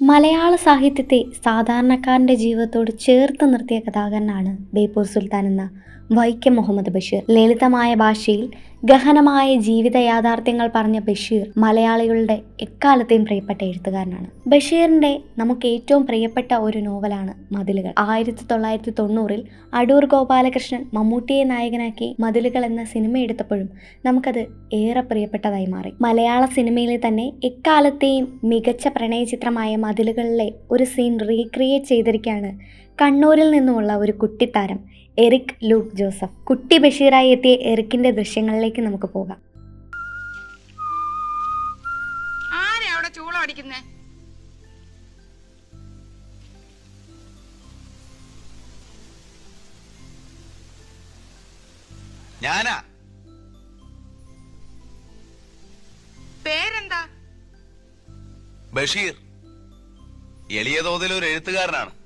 മലയാള സാഹിത്യത്തെ സാധാരണക്കാരന്റെ ജീവിതത്തോട് ചേർത്ത് നിർത്തിയ കഥാകാരനാണ് ബേപ്പൂർ സുൽത്താൻ എന്ന വൈക്കം മുഹമ്മദ് ബഷീർ. ലളിതമായ ഭാഷയിൽ ഗഹനമായ ജീവിത യാഥാർത്ഥ്യങ്ങൾ പറഞ്ഞ ബഷീർ മലയാളികളുടെ എക്കാലത്തെയും പ്രിയപ്പെട്ട എഴുത്തുകാരനാണ്. ബഷീറിന്റെ നമുക്ക് ഏറ്റവും പ്രിയപ്പെട്ട ഒരു നോവലാണ് മതിലുകൾ. 1990 അടൂർ ഗോപാലകൃഷ്ണൻ മമ്മൂട്ടിയെ നായകനാക്കി മതിലുകൾ എന്ന സിനിമ എടുത്തപ്പോഴും നമുക്കത് ഏറെ പ്രിയപ്പെട്ടതായി മാറി. മലയാള സിനിമയിലെ തന്നെ എക്കാലത്തെയും മികച്ച പ്രണയ ചിത്രമായ മതിലുകളിലെ ഒരു സീൻ റീക്രിയേറ്റ് ചെയ്തിരിക്കുകയാണ് കണ്ണൂരിൽ നിന്നുമുള്ള ഒരു കുട്ടിത്താരം എറിക് ലൂക്ക് ജോസഫ്. കുട്ടി ബഷീറായി എത്തിയ എറിക്കിന്റെ ദൃശ്യങ്ങളിലേക്ക് നമുക്ക് പോകാം. ഞാനാ. പേരെന്താ? ബഷീർ. എളിയ തോതിൽ ഒരു എഴുത്തുകാരനാണ്.